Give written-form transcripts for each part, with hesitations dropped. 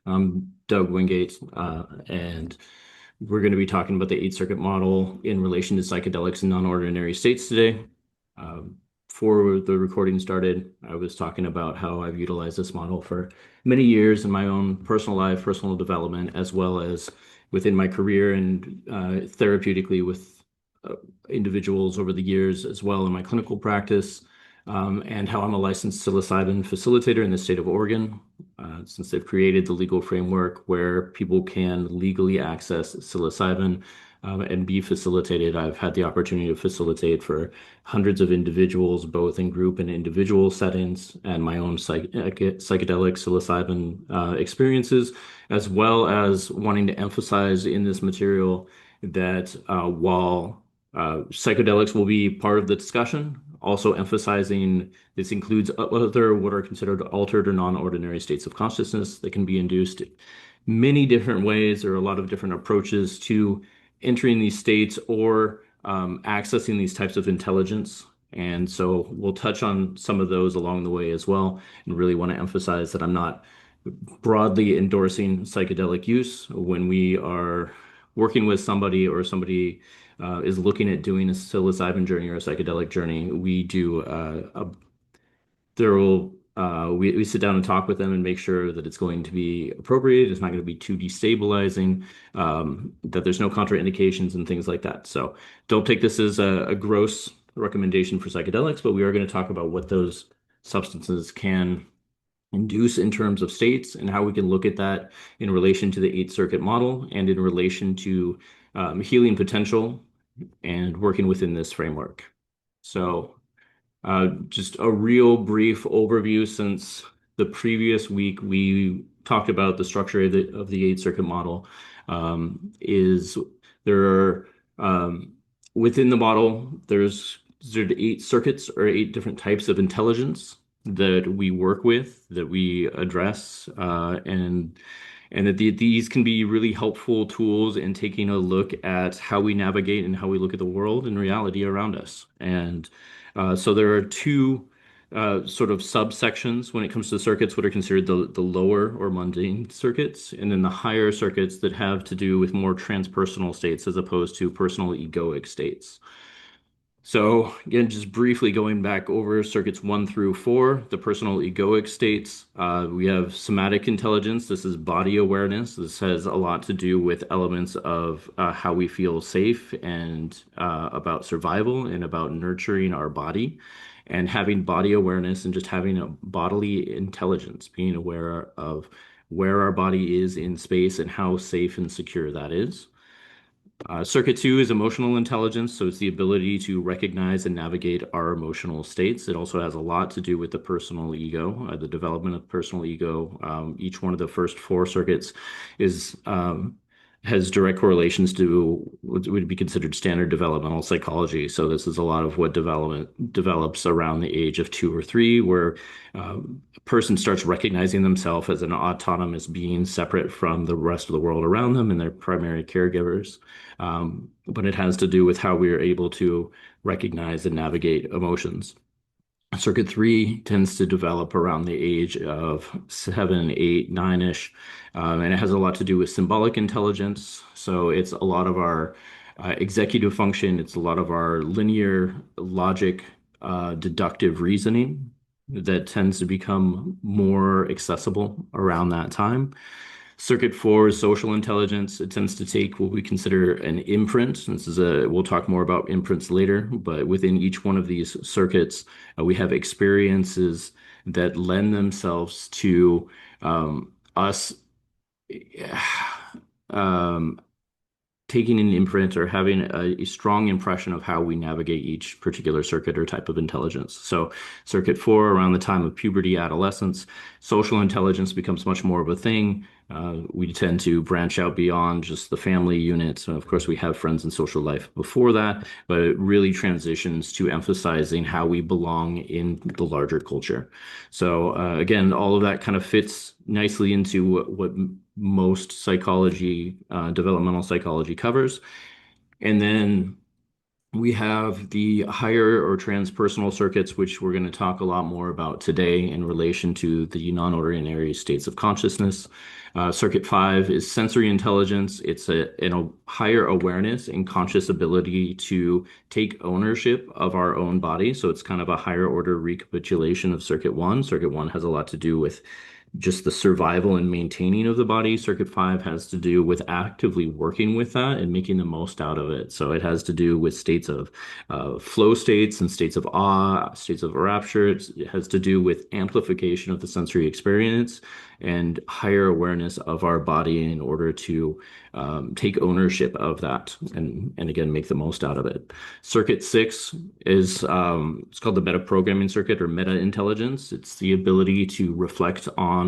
I'm Doug Wingate, and we're going to be talking about the eight circuit model in relation to psychedelics and non-ordinary states today. Um, Before the recording started, I was talking about how I've utilized this model for many years in my own personal life, personal development, as well as within my career and therapeutically with uh, individuals over the years, as well in my clinical practice, and how I'm a licensed psilocybin facilitator in the state of Oregon since they've created the legal framework where people can legally access psilocybin and be facilitated. I've had the opportunity to facilitate for hundreds of individuals, both in group and individual settings, and my own psychedelic psilocybin experiences, as well as wanting to emphasize in this material that while psychedelics will be part of the discussion, also emphasizing this includes other what are considered altered or non-ordinary states of consciousness that can be induced many different ways. There are a lot of different approaches to entering these states or accessing these types of intelligence. And so we'll touch on some of those along the way as well, and really want to emphasize that I'm not broadly endorsing psychedelic use when we are working with somebody or somebody is looking at doing a psilocybin journey or a psychedelic journey. We do a thorough we sit down and talk with them and make sure that it's going to be appropriate. It's not going to be too destabilizing, that there's no contraindications and things like that. So don't take this as a gross recommendation for psychedelics, but we are going to talk about what those substances can induce in terms of states and how we can look at that in relation to the eight circuit model and in relation to healing potential and working within this framework. So just a real brief overview since the previous week we talked about the structure of the eight circuit model is there are within the model there's eight circuits or eight different types of intelligence that we work with, that we address, and that these can be really helpful tools in taking a look at how we navigate and how we look at the world and reality around us. And so there are two sort of subsections when it comes to circuits, what are considered the lower or mundane circuits, and then the higher circuits that have to do with more transpersonal states as opposed to personal egoic states. So again, just briefly going back over circuits 1 through 4, the personal egoic states, we have somatic intelligence. This is body awareness. This has a lot to do with elements of how we feel safe and about survival and about nurturing our body and having body awareness and just having a bodily intelligence, being aware of where our body is in space and how safe and secure that is. Circuit 2 is emotional intelligence, so it's the ability to recognize and navigate our emotional states. It also has a lot to do with the personal ego, the development of personal ego. Each one of the first 4 circuits is has direct correlations to what would be considered standard developmental psychology. So this is a lot of what development develops around the age of 2 or 3, where a person starts recognizing themselves as an autonomous being separate from the rest of the world around them and their primary caregivers. But it has to do with how we are able to recognize and navigate emotions. Circuit 3 tends to develop around the age of 7, 8, 9-ish, and it has a lot to do with symbolic intelligence. So it's a lot of our executive function, it's a lot of our linear logic, deductive reasoning that tends to become more accessible around that time. Circuit 4 is social intelligence. It tends to take what we consider an imprint. We'll talk more about imprints later, but within each one of these circuits, we have experiences that lend themselves to us um, taking an imprint or having a strong impression of how we navigate each particular circuit or type of intelligence. So circuit 4, around the time of puberty, adolescence, social intelligence becomes much more of a thing. We tend to branch out beyond just the family unit. So of course we have friends and social life before that, but it really transitions to emphasizing how we belong in the larger culture. So again, all of that kind of fits nicely into what most psychology, developmental psychology covers. And then We have the higher or transpersonal circuits, which we're going to talk a lot more about today in relation to the non-ordinary states of consciousness. Circuit 5 is sensory intelligence. It's a higher awareness and conscious ability to take ownership of our own body. So it's kind of a higher order recapitulation of Circuit 1. Circuit 1 has a lot to do with just the survival and maintaining of the body. Circuit 5 has to do with actively working with that and making the most out of it. So it has to do with states of flow states and states of awe, states of rapture. It has to do with amplification of the sensory experience and higher awareness of our body in order to take ownership of that and again make the most out of it. Circuit 6 is it's called the meta programming circuit or meta intelligence. It's the ability to reflect on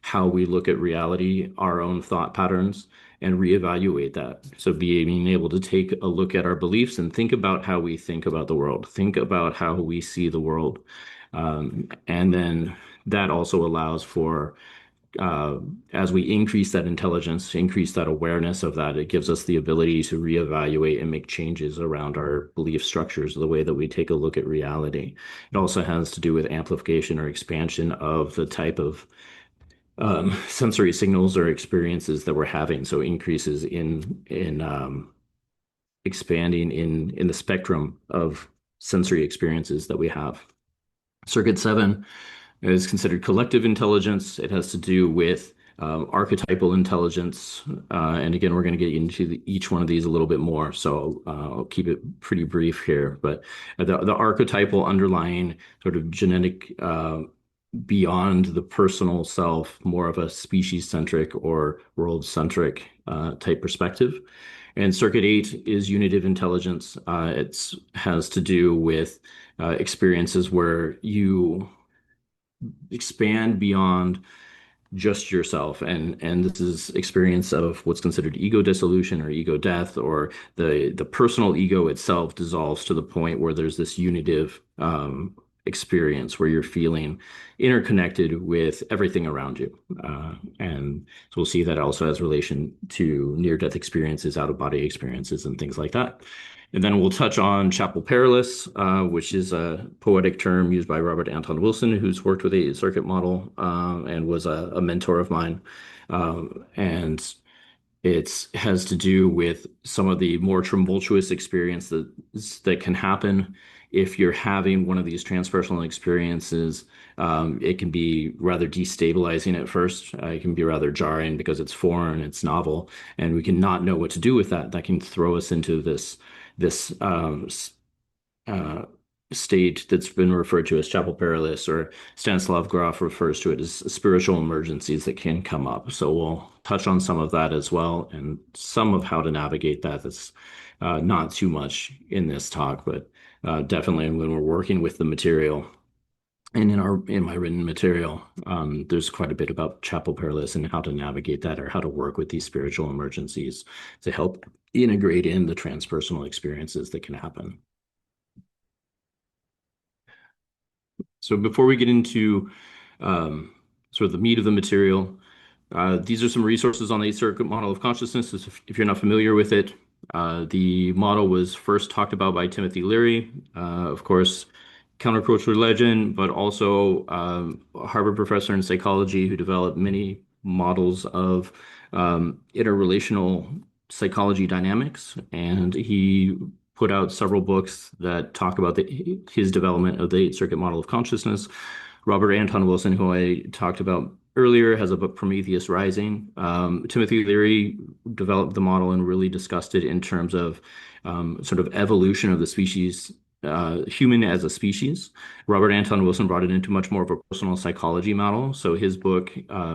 how we look at reality, our own thought patterns, and reevaluate that. So being able to take a look at our beliefs and think about how we think about the world, think about how we see the world. And then that also allows for uh, as we increase that intelligence, increase that awareness of that, it gives us the ability to reevaluate and make changes around our belief structures, the way that we take a look at reality. It also has to do with amplification or expansion of the type of sensory signals or experiences that we're having. So increases in expanding in the spectrum of sensory experiences that we have. Circuit 7 is considered collective intelligence. It has to do with archetypal intelligence. And again, we're going to get into each one of these a little bit more. So I'll keep it pretty brief here. But the archetypal underlying sort of genetic beyond the personal self, more of a species-centric or world-centric type perspective. And Circuit 8 is unitive intelligence. It has to do with experiences where you expand beyond just yourself and this is experience of what's considered ego dissolution or ego death, or the personal ego itself dissolves to the point where there's this unitive experience where you're feeling interconnected with everything around you, and so we'll see that also has relation to near-death experiences, out-of-body experiences, and things like that. And then we'll touch on chapel perilous, which is a poetic term used by Robert Anton Wilson, who's worked with the Eight Circuit model and was a mentor of mine. And it has to do with some of the more tumultuous experience that can happen if you're having one of these transpersonal experiences. It can be rather destabilizing at first. It can be rather jarring because it's foreign, it's novel, and we can not know what to do with that. That can throw us into this uh, state that's been referred to as chapel perilous, or Stanislav Grof refers to it as spiritual emergencies that can come up. So we'll touch on some of that as well, and some of how to navigate that. That's not too much in this talk, but definitely when we're working with the material. And in my written material, there's quite a bit about chapel perilous and how to navigate that, or how to work with these spiritual emergencies to help integrate in the transpersonal experiences that can happen. So before we get into sort of the meat of the material, these are some resources on the eight-circuit model of consciousness. If you're not familiar with it, the model was first talked about by Timothy Leary, of course, counterculture legend, but also a Harvard professor in psychology who developed many models of interrelational psychology dynamics. And he put out several books that talk about his development of the eight-circuit model of consciousness. Robert Anton Wilson, who I talked about earlier, has a book, Prometheus Rising. Timothy Leary developed the model and really discussed it in terms of sort of evolution of the species, human as a species. Robert Anton Wilson brought it into much more of a personal psychology model. So his book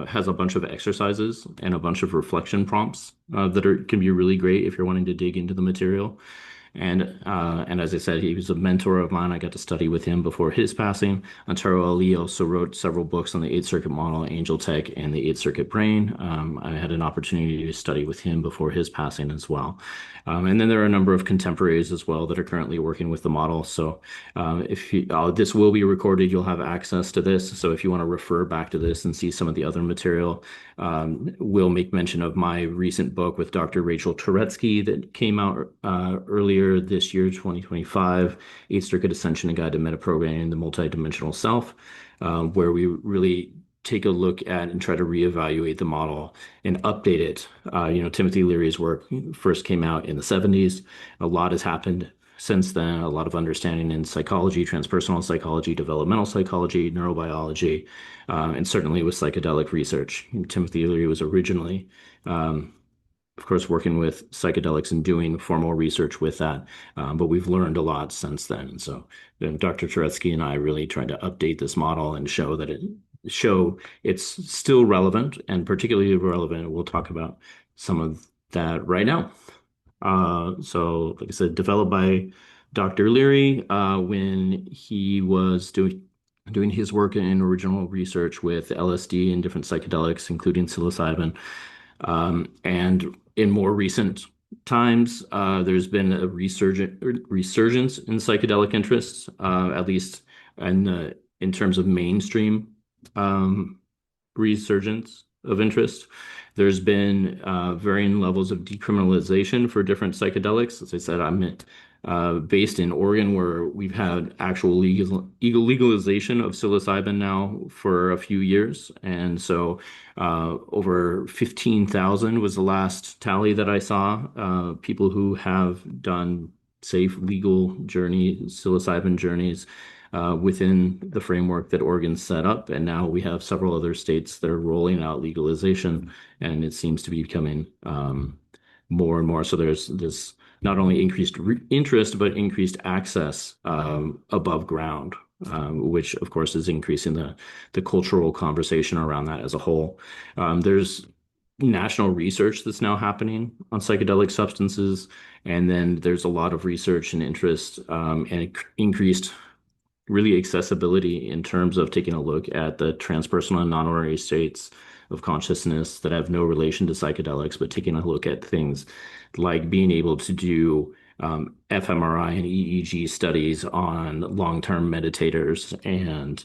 has a bunch of exercises and a bunch of reflection prompts that can be really great if you're wanting to dig into the material. And as I said, he was a mentor of mine. I got to study with him before his passing. Antero Ali also wrote several books on the Eight Circuit model, Angel Tech, and the Eight Circuit Brain. I had an opportunity to study with him before his passing as well. And then there are a number of contemporaries as well that are currently working with the model. So this will be recorded, you'll have access to this. So if you want to refer back to this and see some of the other material, we'll make mention of my recent book with Dr. Rachel Turetsky that came out earlier earlier this year, 2025, Eighth Circuit Ascension and Guide to Metaprogramming the Multidimensional Self, where we really take a look at and try to reevaluate the model and update it. Timothy Leary's work first came out in the 70s. A lot has happened since then, a lot of understanding in psychology, transpersonal psychology, developmental psychology, neurobiology, and certainly with psychedelic research. Timothy Leary was originally, of course, working with psychedelics and doing formal research with that, but we've learned a lot since then. And so Dr. Turetsky and I really tried to update this model and show it's still relevant and particularly relevant. We'll talk about some of that right now. So, like I said, developed by Dr. Leary when he was doing his work in original research with LSD and different psychedelics, including psilocybin. And in more recent times, there's been a resurgence in psychedelic interests, at least in terms of mainstream resurgence of interest. There's been varying levels of decriminalization for different psychedelics. As I said, I'm based in Oregon, where we've had actual legalization of psilocybin now for a few years. And so over 15,000 was the last tally that I saw. People who have done safe, legal psilocybin journeys within the framework that Oregon set up. And now we have several other states that are rolling out legalization, and it seems to be becoming more and more. So there's this not only increased interest, but increased access above ground, which of course is increasing the cultural conversation around that as a whole. There's national research that's now happening on psychedelic substances, and then there's a lot of research and interest and increased really accessibility in terms of taking a look at the transpersonal and non-ordinary states of consciousness that have no relation to psychedelics, but taking a look at things like being able to do fMRI and EEG studies on long-term meditators and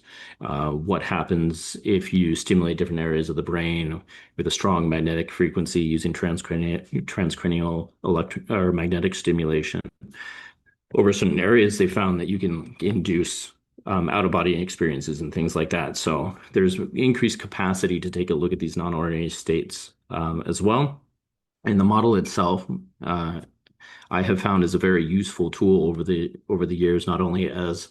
what happens if you stimulate different areas of the brain with a strong magnetic frequency using transcranial or magnetic stimulation. Over certain areas, they found that you can induce out-of-body experiences and things like that. So there's increased capacity to take a look at these non-ordinary states as well. And the model itself, I have found is a very useful tool over the years, not only as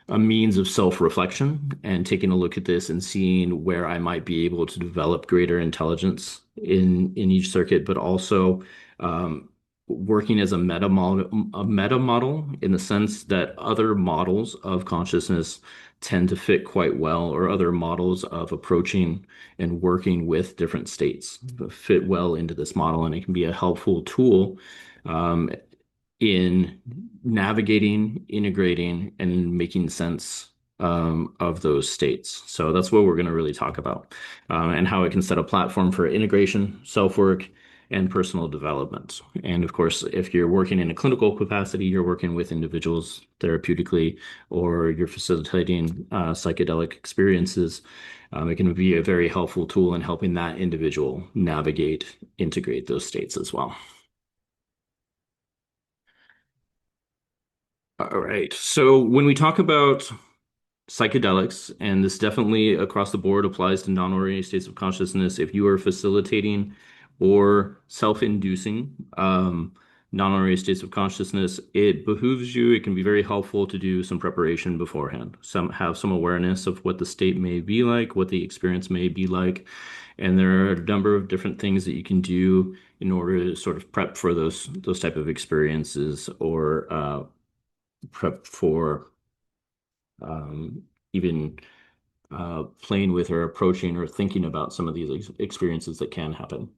a means of self-reflection and taking a look at this and seeing where I might be able to develop greater intelligence in each circuit, but also working as a meta model in the sense that other models of consciousness tend to fit quite well, or other models of approaching and working with different states fit well into this model, and it can be a helpful tool in navigating, integrating, and making sense of those states. So that's what we're going to really talk about, and how it can set a platform for integration, self-work, and personal development. And of course, if you're working in a clinical capacity, you're working with individuals therapeutically, or you're facilitating psychedelic experiences, it can be a very helpful tool in helping that individual navigate, integrate those states as well. All right. So when we talk about psychedelics, and this definitely across the board applies to non-ordinary states of consciousness, if you are facilitating or self-inducing non-ordinary states of consciousness, it behooves you, it can be very helpful to do some preparation beforehand. Have some awareness of what the state may be like, what the experience may be like. And there are a number of different things that you can do in order to sort of prep for those type of experiences, or prep for even playing with or approaching or thinking about some of these experiences that can happen,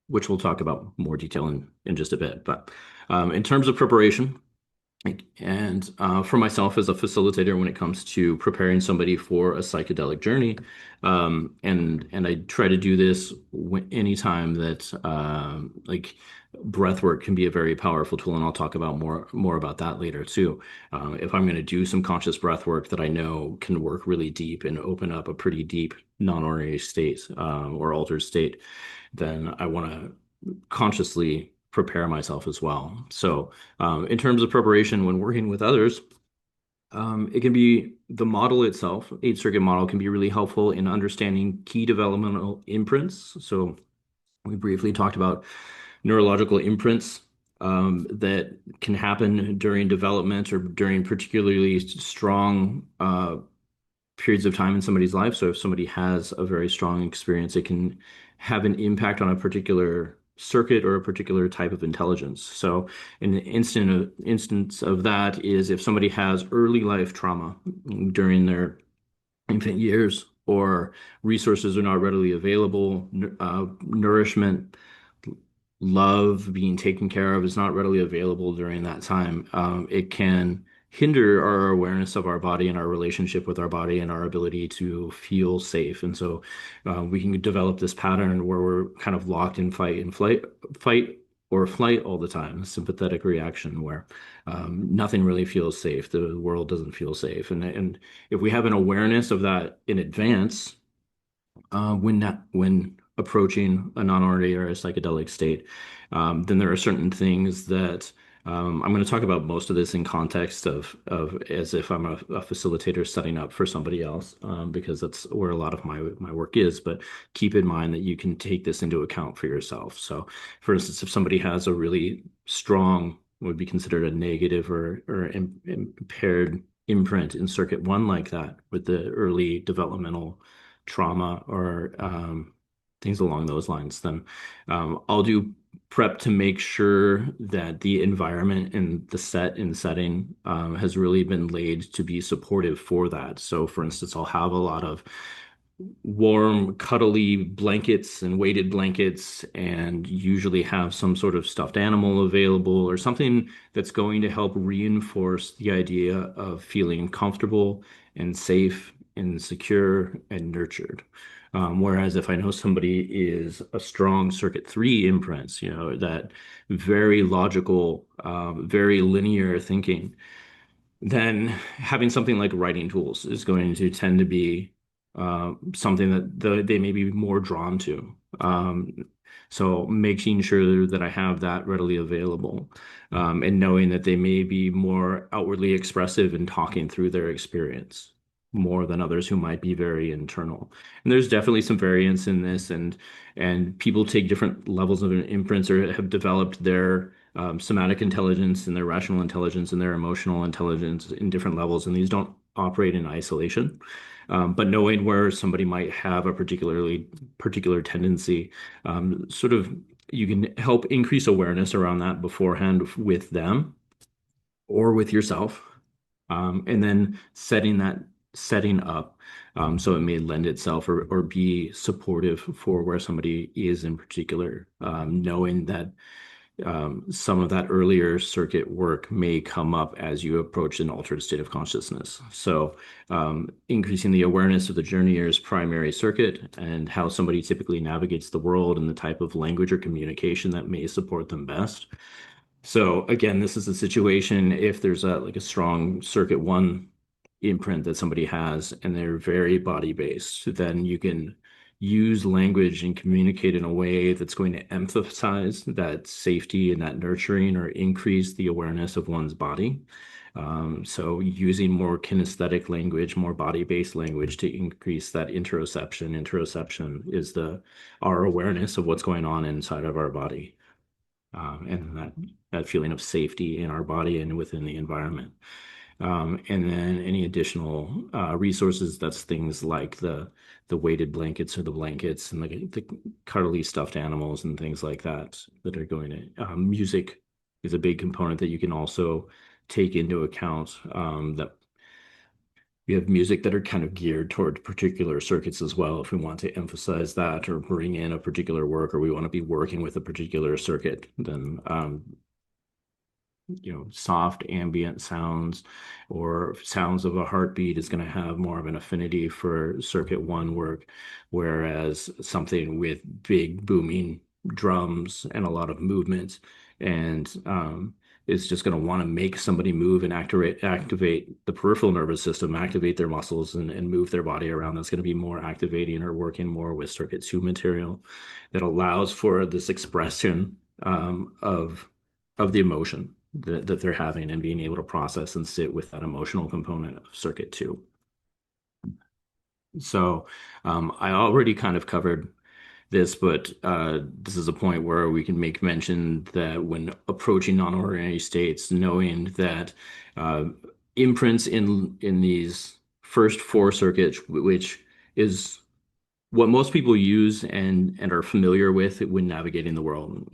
which we'll talk about more detail in just a bit. But in terms of preparation, and for myself as a facilitator, when it comes to preparing somebody for a psychedelic journey, and I try to do this anytime that like breath work can be a very powerful tool, and I'll talk about more about that later too. If I'm going to do some conscious breath work that I know can work really deep and open up a pretty deep non-ordinary state or altered state, then I want to consciously prepare myself as well. So in terms of preparation when working with others, it can be the model itself, eight circuit model can be really helpful in understanding key developmental imprints. So we briefly talked about neurological imprints that can happen during development or during particularly strong periods of time in somebody's life. So if somebody has a very strong experience, it can have an impact on a particular circuit or a particular type of intelligence. So an instance of that is if somebody has early life trauma during their infant years or resources are not readily available, nourishment, love, being taken care of is not readily available during that time. It can hinder our awareness of our body and our relationship with our body and our ability to feel safe. And so we can develop this pattern where we're kind of locked in fight or flight all the time, a sympathetic reaction where nothing really feels safe. The world doesn't feel safe. And if we have an awareness of that in advance, when approaching a non-ordinary or a psychedelic state, then there are certain things that I'm going to talk about most of this in context of as if I'm a facilitator setting up for somebody else, because that's where a lot of my work is. But keep in mind that you can take this into account for yourself. So, for instance, if somebody has a really strong, would be considered a negative or impaired imprint in circuit one like that with the early developmental trauma or things along those lines, then I'll do prep to make sure that the environment and the setting has really been laid to be supportive for that. So, for instance, I'll have a lot of warm, cuddly blankets and weighted blankets, and usually have some sort of stuffed animal available or something that's going to help reinforce the idea of feeling comfortable and safe and secure and nurtured. Whereas if I know somebody is a strong circuit three imprints, that very logical, very linear thinking, then having something like writing tools is going to tend to be something that they may be more drawn to. So making sure that I have that readily available, and knowing that they may be more outwardly expressive in talking through their experience more than others who might be very internal. And there's definitely some variance in this, and people take different levels of imprints or have developed their somatic intelligence and their rational intelligence and their emotional intelligence in different levels, and these don't operate in isolation. But knowing where somebody might have a particular tendency, sort of you can help increase awareness around that beforehand with them or with yourself, and then setting up so it may lend itself or be supportive for where somebody is in particular, knowing that some of that earlier circuit work may come up as you approach an altered state of consciousness. So, increasing the awareness of the journeyer's primary circuit and how somebody typically navigates the world and the type of language or communication that may support them best. So again, this is a situation if there's like a strong circuit one imprint that somebody has and they're very body based, then you can use language and communicate in a way that's going to emphasize that safety and that nurturing or increase the awareness of one's body. So using more kinesthetic language, more body-based language to increase that interoception. Interoception is our awareness of what's going on inside of our body, and that feeling of safety in our body and within the environment. And then any additional resources, that's things like the weighted blankets or the blankets and the cuddly stuffed animals and things like that are going to music is a big component that you can also take into account, that we have music that are kind of geared toward particular circuits as well if we want to emphasize that or bring in a particular work or we want to be working with a particular circuit, then soft ambient sounds or sounds of a heartbeat is going to have more of an affinity for circuit one work, whereas something with big booming drums and a lot of movement and is just going to want to make somebody move and activate the peripheral nervous system, activate their muscles and move their body around. That's going to be more activating or working more with circuit two material that allows for this expression of the emotion that they're having and being able to process and sit with that emotional component of circuit two. So I already kind of covered this, but this is a point where we can make mention that when approaching non-ordinary states, knowing that uh, imprints in these first four circuits, which is what most people use and are familiar with when navigating the world.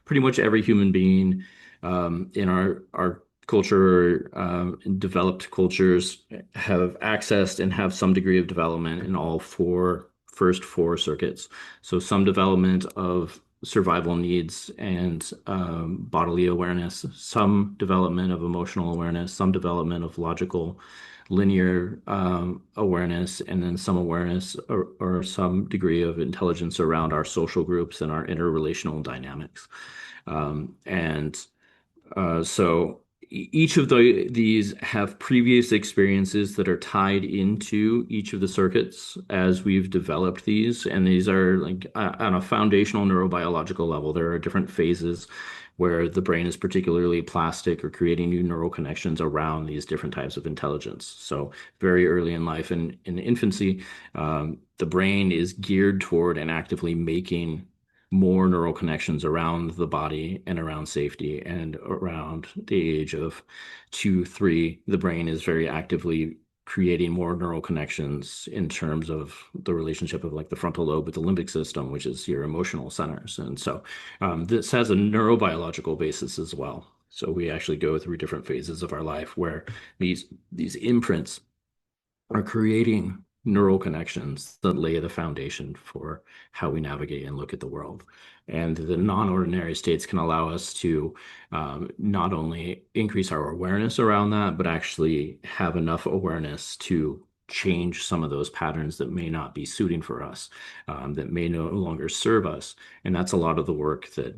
Pretty much every human being in our culture, developed cultures, have accessed and have some degree of development in all first four circuits. So some development of survival needs and bodily awareness, some development of emotional awareness, some development of logical linear awareness, and then some awareness or some degree of intelligence around our social groups and our interrelational dynamics. And so each of these have previous experiences that are tied into each of the circuits as we've developed these, and these are like on a foundational neurobiological level. There are different phases where the brain is particularly plastic or creating new neural connections around these different types of intelligence. So very early in life, in infancy, the brain is geared toward and actively making more neural connections around the body and around safety. And around the age of 2, 3, the brain is very actively creating more neural connections in terms of the relationship of like the frontal lobe with the limbic system, which is your emotional centers. And so this has a neurobiological basis as well. So we actually go through different phases of our life where these imprints are creating neural connections that lay the foundation for how we navigate and look at the world. And the non-ordinary states can allow us to not only increase our awareness around that, but actually have enough awareness to change some of those patterns that may not be suiting for us, that may no longer serve us. And that's a lot of the work that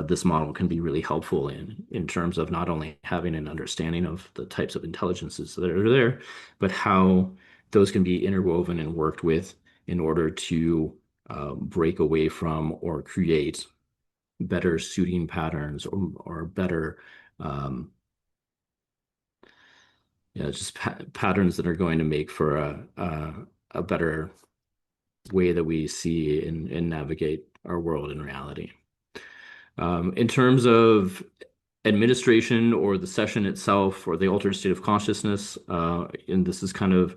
this model can be really helpful in terms of not only having an understanding of the types of intelligences that are there, but how those can be interwoven and worked with in order to break away from or create better suiting patterns or better yeah, just patterns that are going to make for a better way that we see and navigate our world in reality. In terms of administration or the session itself or the altered state of consciousness, and this is kind of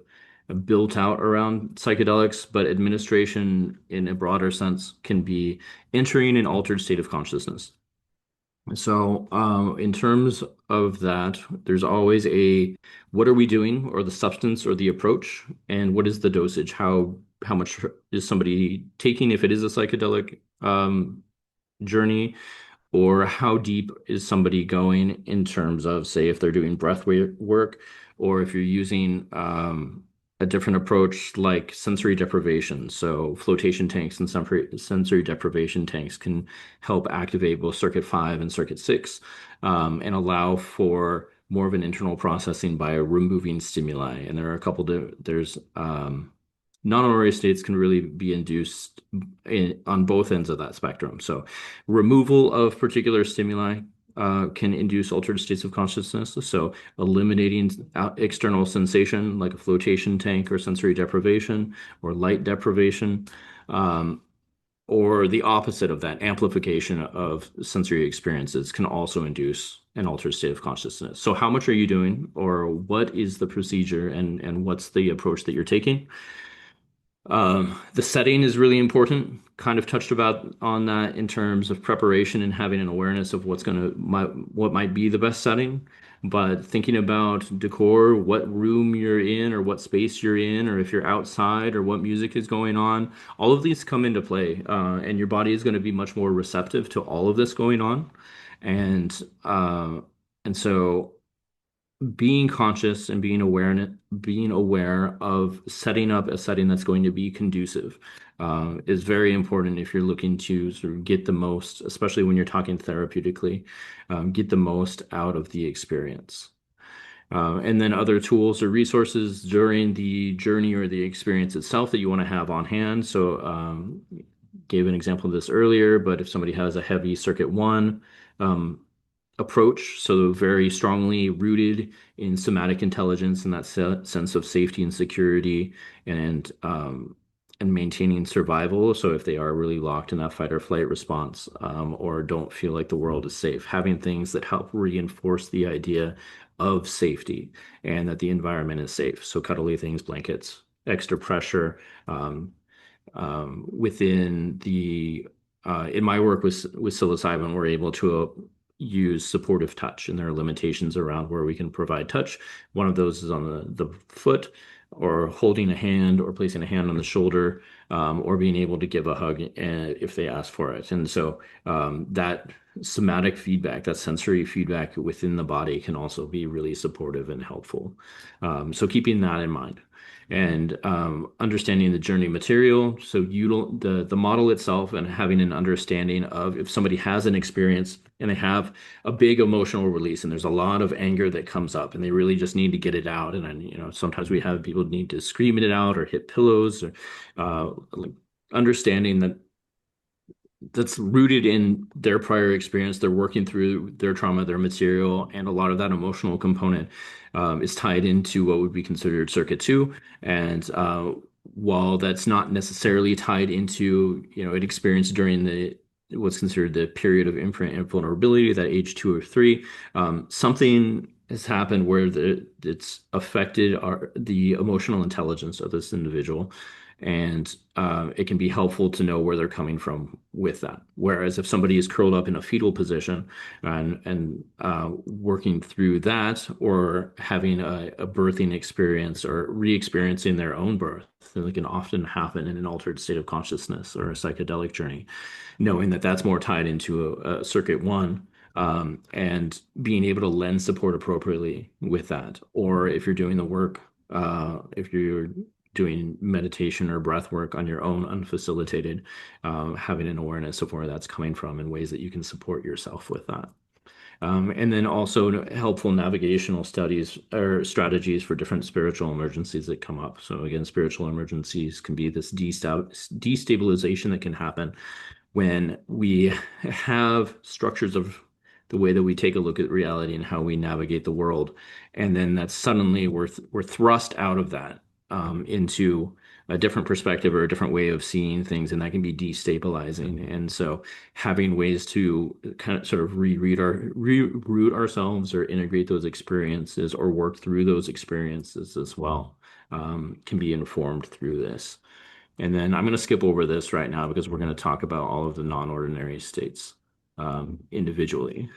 built out around psychedelics, but administration in a broader sense can be entering an altered state of consciousness. So, in terms of that, there's always a what are we doing, or the substance or the approach, and what is the dosage? How much is somebody taking if it is a psychedelic journey? Or how deep is somebody going in terms of, say, if they're doing breath work, or if you're using a different approach like sensory deprivation. So flotation tanks and sensory deprivation tanks can help activate both circuit 5 and circuit 6 and allow for more of an internal processing by removing stimuli. And there are a couple there's non-ordinary states can really be induced on both ends of that spectrum. So, removal of particular stimuli can induce altered states of consciousness. So, eliminating external sensation like a flotation tank or sensory deprivation or light deprivation, or the opposite of that, amplification of sensory experiences can also induce an altered state of consciousness. So, how much are you doing, or what is the procedure, and what's the approach that you're taking? The setting is really important. Kind of touched about on that in terms of preparation and having an awareness of what might be the best setting. But thinking about decor, what room you're in or what space you're in, or if you're outside or what music is going on, all of these come into play. And your body is going to be much more receptive to all of this going on. And and so being conscious and being aware of setting up a setting that's going to be conducive is very important if you're looking to sort of get the most, especially when you're talking therapeutically, get the most out of the experience. And then other tools or resources during the journey or the experience itself that you want to have on hand. So gave an example of this earlier, but if somebody has a heavy circuit one um, approach, so very strongly rooted in somatic intelligence and that sense of safety and security and maintaining survival. So if they are really locked in that fight or flight response, or don't feel like the world is safe, having things that help reinforce the idea of safety and that the environment is safe. So cuddly things, blankets, extra pressure, um, within the in my work with psilocybin, we're able to use supportive touch, and there are limitations around where we can provide touch. One of those is on the foot, or holding a hand, or placing a hand on the shoulder, or being able to give a hug if they ask for it. And so that somatic feedback, that sensory feedback within the body, can also be really supportive and helpful. So keeping that in mind and understanding the journey material. So the model itself, and having an understanding of if somebody has an experience and they have a big emotional release and there's a lot of anger that comes up and they really just need to get it out. And then, sometimes we have people need to scream it out or hit pillows, or like understanding that that's rooted in their prior experience. They're working through their trauma, their material, and a lot of that emotional component is tied into what would be considered circuit two. And while that's not necessarily tied into, an experience during what's considered the period of infinite invulnerability, that age 2 or 3, something has happened where it's affected the emotional intelligence of this individual, and it can be helpful to know where they're coming from with that. Whereas if somebody is curled up in a fetal position and working through that, or having a birthing experience or re-experiencing their own birth, that can often happen in an altered state of consciousness or a psychedelic journey, knowing that that's more tied into a circuit one, and being able to lend support appropriately with that. Or if you're doing the work, if you're doing meditation or breath work on your own unfacilitated, having an awareness of where that's coming from and ways that you can support yourself with that. And then also helpful navigational studies or strategies for different spiritual emergencies that come up. So again, spiritual emergencies can be this destabilization that can happen when we have structures of the way that we take a look at reality and how we navigate the world, and then that suddenly we're thrust out of that into a different perspective or a different way of seeing things, and that can be destabilizing. And so having ways to kind of sort of reroute ourselves or integrate those experiences or work through those experiences as well can be informed through this. And then I'm going to skip over this right now because we're going to talk about all of the non-ordinary states individually.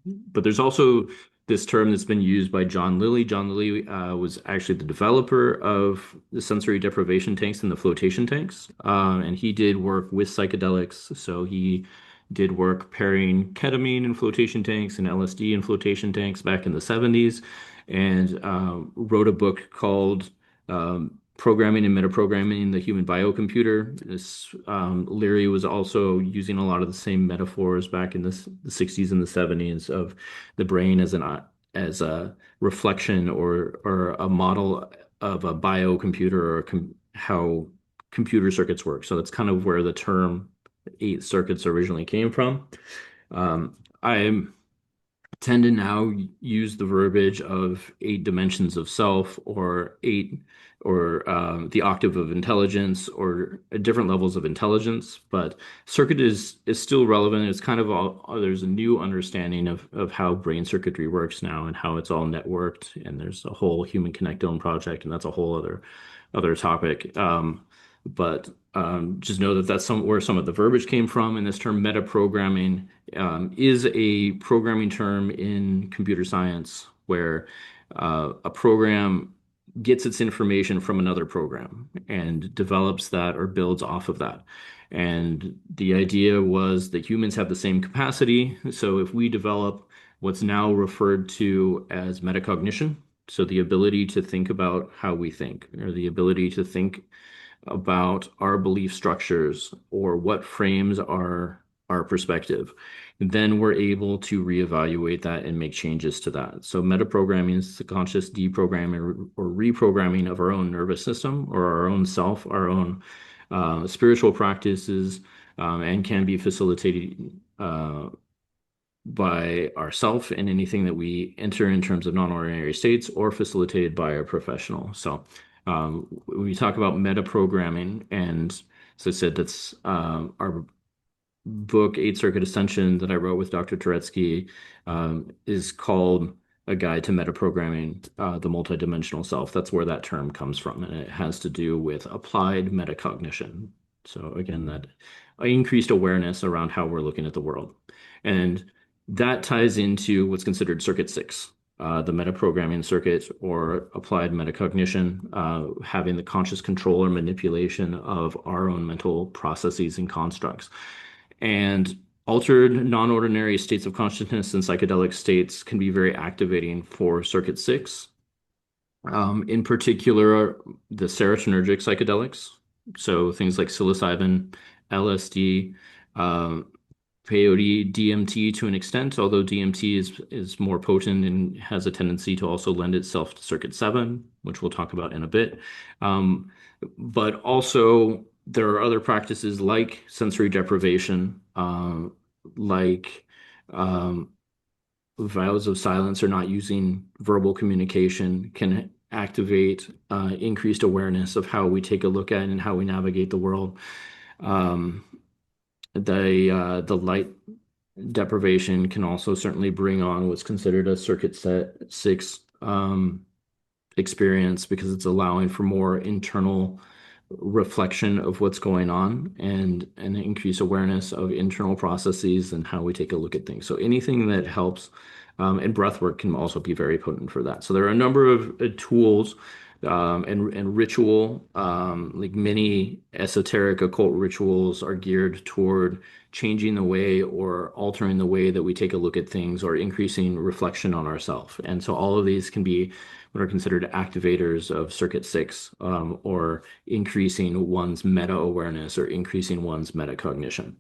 But there's also this term that's been used by John Lilly. John Lilly was actually the developer of the sensory deprivation tanks and the flotation tanks. And he did work with psychedelics. So he did work pairing ketamine in flotation tanks and LSD in flotation tanks back in the 70s, and wrote a book called Programming and Metaprogramming the Human Biocomputer. Leary was also using a lot of the same metaphors back in the 60s and the 70s of the brain as a reflection or a model of a biocomputer, or how computer circuits work. So that's kind of where the term 8 circuits originally came from. I tend to now use the verbiage of 8 dimensions of self, or the octave of intelligence, or different levels of intelligence. But circuit is still relevant. It's kind of there's a new understanding of how brain circuitry works now and how it's all networked. And there's a whole human connectome project, and that's a whole other topic. But just know that that's where some of the verbiage came from. And this term metaprogramming is a programming term in computer science, where a program gets its information from another program and develops that or builds off of that. And the idea was that humans have the same capacity. So if we develop what's now referred to as metacognition, so the ability to think about how we think, or the ability to think about our belief structures, or what frames our perspective, then we're able to reevaluate that and make changes to that. So metaprogramming is the conscious deprogramming or reprogramming of our own nervous system, or our own self, our own spiritual practices, and can be facilitated by ourself in anything that we enter in terms of non-ordinary states or facilitated by a professional. So when we talk about meta programming, and as I said, that's our book, Eight Circuit Ascension, that I wrote with Dr. Turetsky, is called A Guide to Metaprogramming the Multidimensional Self. That's where that term comes from, and it has to do with applied metacognition. So again, that increased awareness around how we're looking at the world. And that ties into what's considered Circuit 6, the metaprogramming circuit or applied metacognition, having the conscious control or manipulation of our own mental processes and constructs. And altered non-ordinary states of consciousness and psychedelic states can be very activating for Circuit 6. In particular, the serotonergic psychedelics, so things like psilocybin, LSD, peyote, DMT to an extent, although DMT is more potent and has a tendency to also lend itself to Circuit 7, which we'll talk about in a bit. But also, there are other practices like sensory deprivation, like vows of silence or not using verbal communication can activate increased awareness of how we take a look at and how we navigate the world. Um, the light deprivation can also certainly bring on what's considered a Circuit set 6 experience because it's allowing for more internal reflection of what's going on and an increased awareness of internal processes and how we take a look at things. So anything that helps, and breath work can also be very potent for that. So there are a number of tools and ritual, like many esoteric occult rituals are geared toward changing the way or altering the way that we take a look at things or increasing reflection on ourselves. And so all of these can be what are considered activators of Circuit 6, or increasing one's meta awareness or increasing one's metacognition.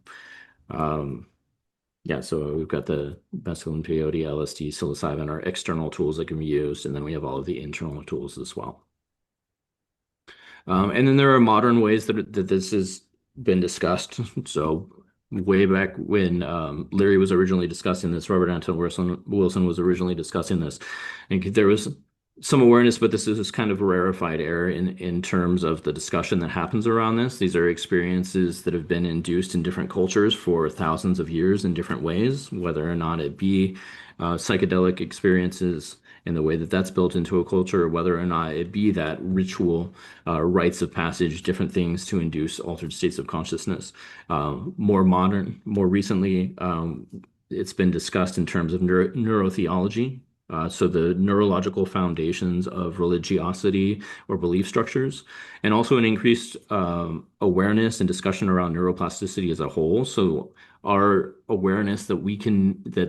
Yeah, so we've got the mescaline, peyote, LSD, psilocybin are external tools that can be used, and then we have all of the internal tools as well. And then there are modern ways that this has been discussed. So way back when Leary was originally discussing this, Robert Anton Wilson was originally discussing this. And there was some awareness, but this is kind of a rarefied air in terms of the discussion that happens around this. These are experiences that have been induced in different cultures for thousands of years in different ways, whether or not it be psychedelic experiences and the way that that's built into a culture, or whether or not it be that ritual, rites of passage, different things to induce altered states of consciousness. More recently, it's been discussed in terms of neurotheology. So the neurological foundations of religiosity or belief structures, and also an increased awareness and discussion around neuroplasticity as a whole. So our awareness that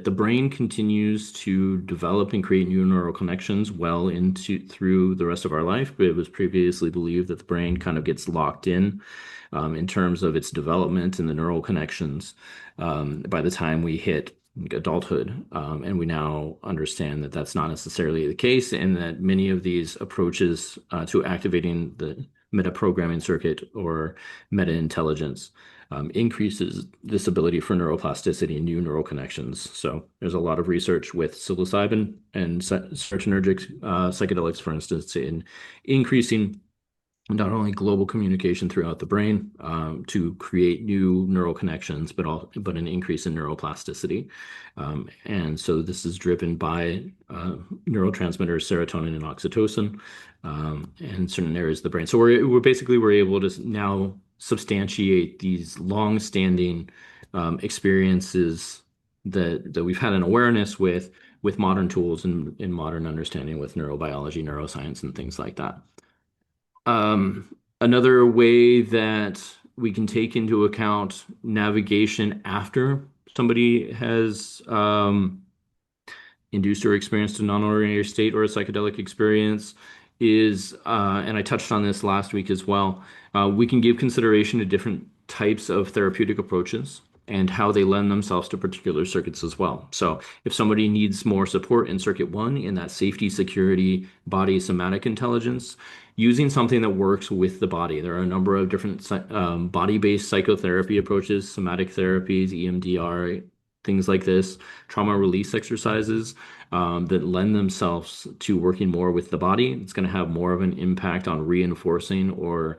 the brain continues to develop and create new neural connections well into through the rest of our life. But it was previously believed that the brain kind of gets locked in terms of its development and the neural connections by the time we hit adulthood. And we now understand that that's not necessarily the case, and that many of these approaches to activating the metaprogramming circuit or meta intelligence increases this ability for neuroplasticity and new neural connections. So there's a lot of research with psilocybin and serotonergic psychedelics, for instance, in increasing not only global communication throughout the brain to create new neural connections, but an increase in neuroplasticity. And so this is driven by neurotransmitters, serotonin and oxytocin, in certain areas of the brain. So we're able to now substantiate these long-standing experiences that we've had an awareness with modern tools and in modern understanding with neurobiology, neuroscience, and things like that. Another way that we can take into account navigation after somebody has induced or experienced a non-ordinary state or a psychedelic experience is, and I touched on this last week as well, we can give consideration to different types of therapeutic approaches. and how they lend themselves to particular circuits as well. So if somebody needs more support in circuit one in that safety, security, body, somatic intelligence, using something that works with the body. There are a number of different body-based psychotherapy approaches, somatic therapies, EMDR, things like this, trauma release exercises that lend themselves to working more with the body. It's going to have more of an impact on reinforcing or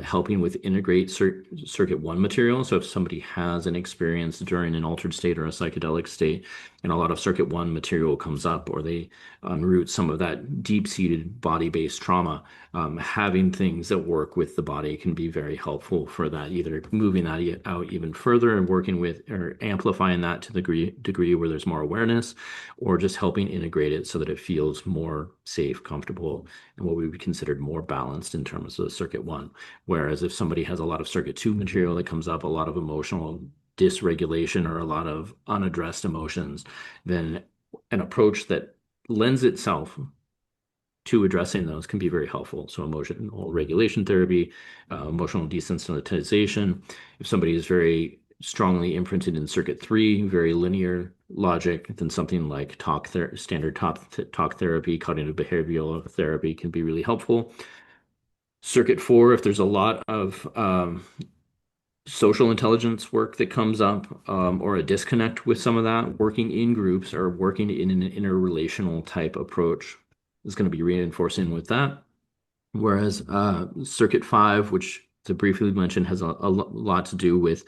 helping with integrate circuit one material. So if somebody has an experience during an altered state or a psychedelic state, and a lot of circuit one material comes up, or they unroot some of that deep-seated body-based trauma, having things that work with the body can be very helpful for that, either moving that out even further and working with or amplifying that to the degree where there's more awareness, or just helping integrate it so that it feels more safe, comfortable, and what we would consider more balanced in terms of circuit one. Whereas if somebody has a lot of circuit two material that comes up, a lot of emotional dysregulation or a lot of unaddressed emotions, then an approach that lends itself to addressing those can be very helpful. So emotional regulation therapy, emotional desensitization. If somebody is very strongly imprinted in circuit three, very linear logic, then something like standard talk therapy, cognitive behavioral therapy can be really helpful. Circuit four, if there's a lot of social intelligence work that comes up, or a disconnect with some of that, working in groups or working in an interrelational type approach is going to be reinforcing with that. Whereas circuit five, which to briefly mention, has a lot to do with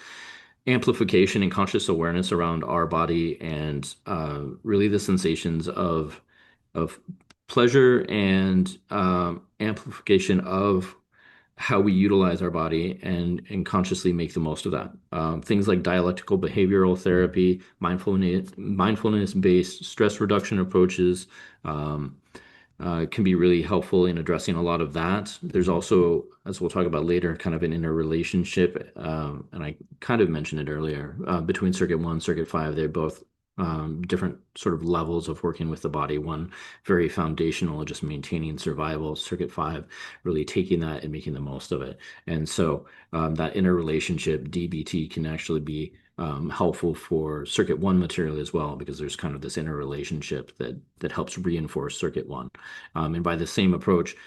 amplification and conscious awareness around our body and really the sensations of pleasure and amplification of how we utilize our body and consciously make the most of that. Things like dialectical behavioral therapy, mindfulness-based stress reduction approaches can be really helpful in addressing a lot of that. There's also, as we'll talk about later, kind of an interrelationship, and I kind of mentioned it earlier, between circuit one, circuit five. They're both different sort of levels of working with the body. One very foundational, just maintaining survival. Circuit five, really taking that and making the most of it. And so that interrelationship, DBT, can actually be helpful for circuit one material as well, because there's kind of this interrelationship that helps reinforce circuit one. And by the same approach,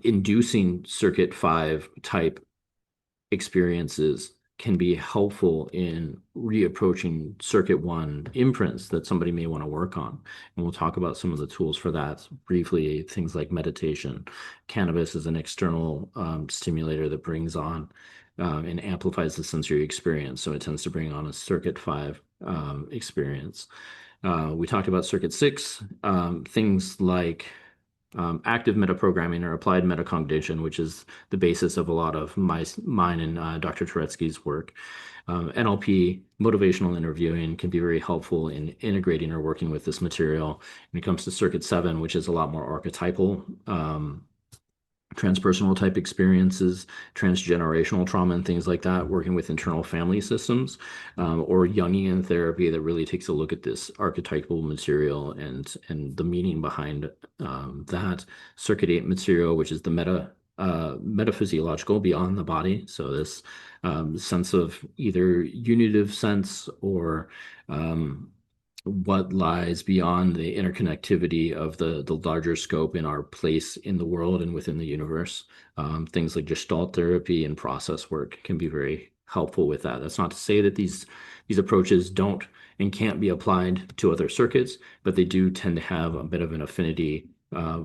inducing circuit five type experiences can be helpful in reapproaching circuit one imprints that somebody may want to work on. And we'll talk about some of the tools for that briefly, things like meditation. Cannabis is an external stimulator that brings on and amplifies the sensory experience. So it tends to bring on a circuit five experience. We talked about circuit six, things like active metaprogramming or applied metacognition, which is the basis of a lot of mine and Dr. Turetsky's work. NLP, motivational interviewing, can be very helpful in integrating or working with this material. When it comes to circuit seven, which is a lot more archetypal, transpersonal type experiences, transgenerational trauma, and things like that, working with internal family systems, or Jungian therapy that really takes a look at this archetypal material and the meaning behind that. Circuit 8 material, which is the metaphysiological, beyond the body. So this sense of either unitive sense or what lies beyond the interconnectivity of the larger scope in our place in the world and within the universe. Things like Gestalt therapy and process work can be very helpful with that. That's not to say that these approaches don't and can't be applied to other circuits, but they do tend to have a bit of an affinity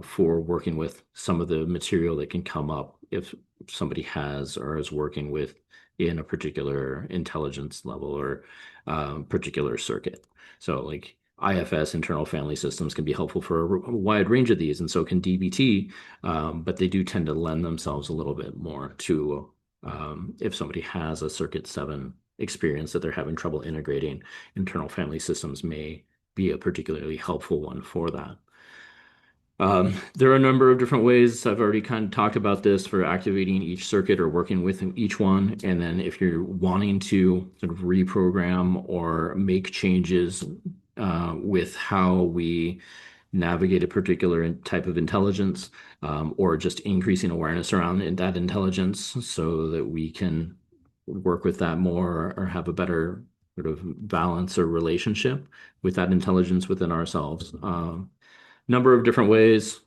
for working with some of the material that can come up if somebody has or is working with in a particular intelligence level or particular circuit. So like IFS, internal family systems, can be helpful for a wide range of these, and so can DBT, but they do tend to lend themselves a little bit more to if somebody has a circuit 7 experience that they're having trouble integrating, internal family systems may be a particularly helpful one for that. There are a number of different ways. I've already kind of talked about this for activating each circuit or working with each one. And then if you're wanting to sort of reprogram or make changes with how we navigate a particular type of intelligence, or just increasing awareness around that intelligence so that we can work with that more or have a better sort of balance or relationship with that intelligence within ourselves. Number of different ways.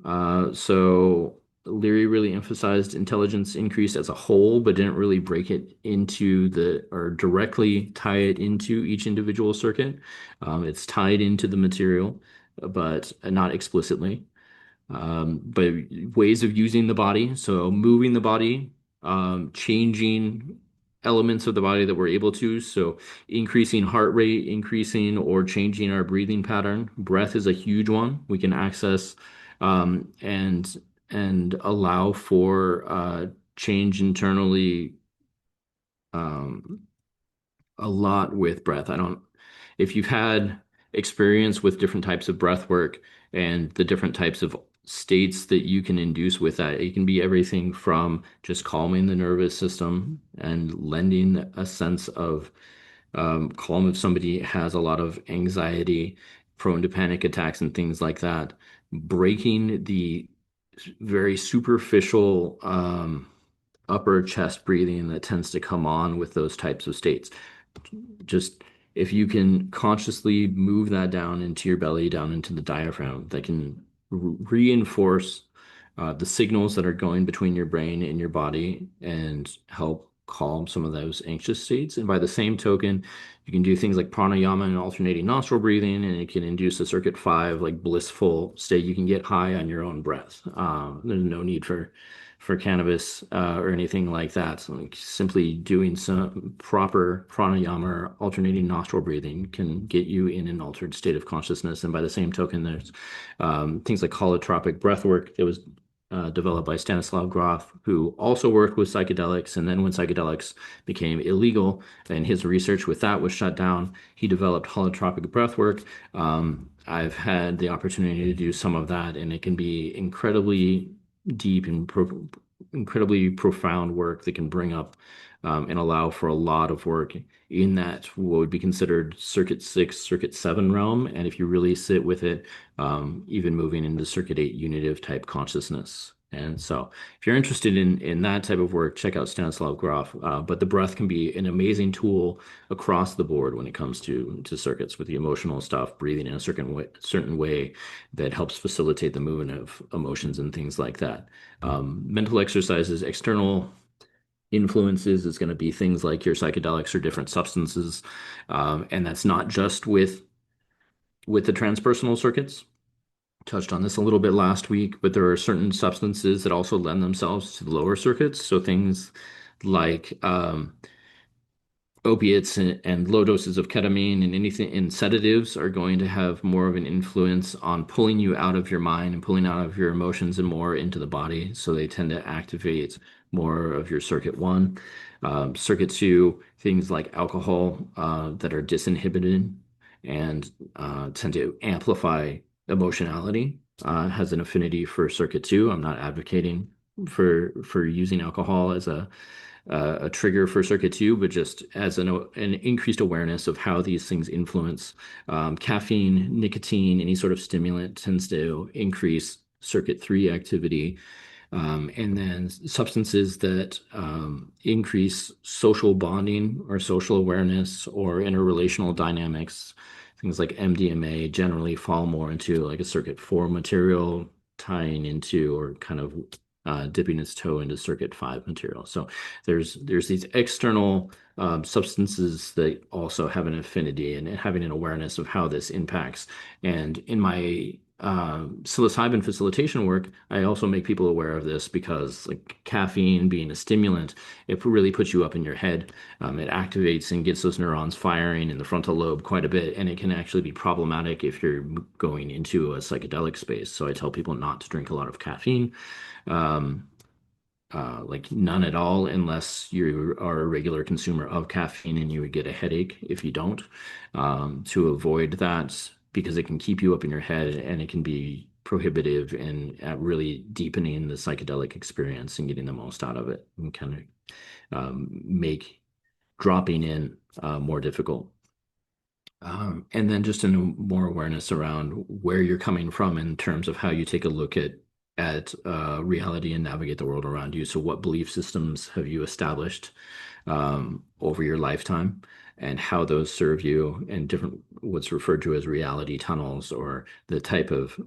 So Leary really emphasized intelligence increase as a whole, but didn't really break it into the or directly tie it into each individual circuit. It's tied into the material, but not explicitly. But ways of using the body, so moving the body, changing elements of the body that we're able to, so increasing heart rate, increasing or changing our breathing pattern. Breath is a huge one. We can access and allow for change internally um, a lot with breath. I don't, if you've had experience with different types of breath work and the different types of states that you can induce with that, it can be everything from just calming the nervous system and lending a sense of calm if somebody has a lot of anxiety, prone to panic attacks and things like that, breaking the very superficial upper chest breathing that tends to come on with those types of states. Just if you can consciously move that down into your belly, down into the diaphragm, that can reinforce the signals that are going between your brain and your body and help calm some of those anxious states. And by the same token, you can do things like pranayama and alternating nostril breathing, and it can induce a circuit five, like blissful state. You can get high on your own breath. There's no need for cannabis or anything like that. So, like simply doing some proper pranayama or alternating nostril breathing can get you in an altered state of consciousness. And by the same token, there's things like holotropic breath work that was developed by Stanislav Grof, who also worked with psychedelics. And then when psychedelics became illegal and his research with that was shut down, he developed holotropic breath work. I've had the opportunity to do some of that, and it can be incredibly deep and incredibly profound work that can bring up and allow for a lot of work in that what would be considered circuit six, circuit seven realm. And if you really sit with it, even moving into circuit eight unitive type consciousness. And so if you're interested in that type of work, check out Stanislav Grof. But the breath can be an amazing tool across the board when it comes to circuits with the emotional stuff, breathing in a certain way that helps facilitate the movement of emotions and things like that. Mental exercises, external influences is going to be things like your psychedelics or different substances, and that's not just with the transpersonal circuits. Touched on this a little bit last week, but there are certain substances that also lend themselves to the lower circuits. So things like opiates and low doses of ketamine and anything and sedatives are going to have more of an influence on pulling you out of your mind and pulling out of your emotions and more into the body. So they tend to activate more of your circuit one. Circuit two, things like alcohol that are disinhibited and tend to amplify emotionality, has an affinity for circuit two. I'm not advocating for using alcohol as a trigger for circuit two, but just as an increased awareness of how these things influence. Caffeine, nicotine, any sort of stimulant tends to increase circuit three activity. And then substances that increase social bonding or social awareness or interrelational dynamics, things like MDMA generally fall more into like a circuit four material tying into or kind of dipping its toe into circuit five material. So there's these external substances that also have an affinity and having an awareness of how this impacts. And in my psilocybin facilitation work, I also make people aware of this because like caffeine being a stimulant, it really puts you up in your head. It activates and gets those neurons firing in the frontal lobe quite a bit, and it can actually be problematic if you're going into a psychedelic space. So I tell people not to drink a lot of caffeine. Um, like none at all unless you are a regular consumer of caffeine and you would get a headache if you don't. To avoid that because it can keep you up in your head and it can be prohibitive and really deepening the psychedelic experience and getting the most out of it and kind of make dropping in more difficult. And then just more awareness around where you're coming from in terms of how you take a look at at reality and navigate the world around you. So, what belief systems have you established over your lifetime, and how those serve you in different, what's referred to as reality tunnels, or the type of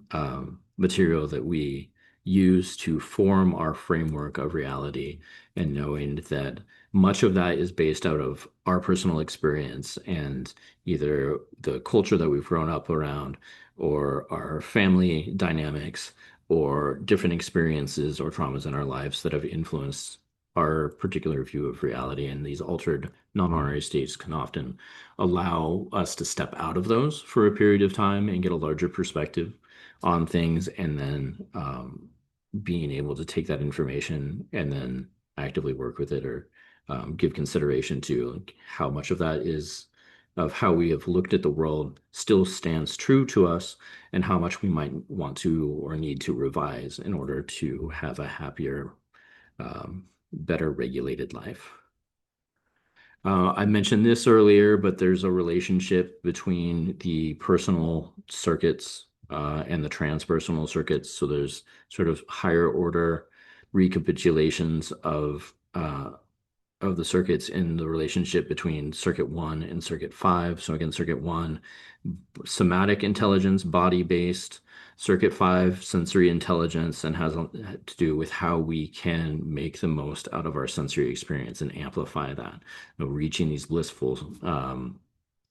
material that we use to form our framework of reality, and knowing that much of that is based out of our personal experience and either the culture that we've grown up around or our family dynamics or different experiences or traumas in our lives that have influenced our particular view of reality. And these altered non-ordinary states can often allow us to step out of those for a period of time and get a larger perspective on things, and then being able to take that information and then actively work with it, or give consideration to like how much of that is of how we have looked at the world still stands true to us, and how much we might want to or need to revise in order to have a happier, better regulated life. I mentioned this earlier, but there's a relationship between the personal circuits and the transpersonal circuits. So there's sort of higher order recapitulations of the circuits in the relationship between circuit one and circuit five. So again, circuit one, somatic intelligence, body-based; circuit five, sensory intelligence, and has to do with how we can make the most out of our sensory experience and amplify that, reaching these blissful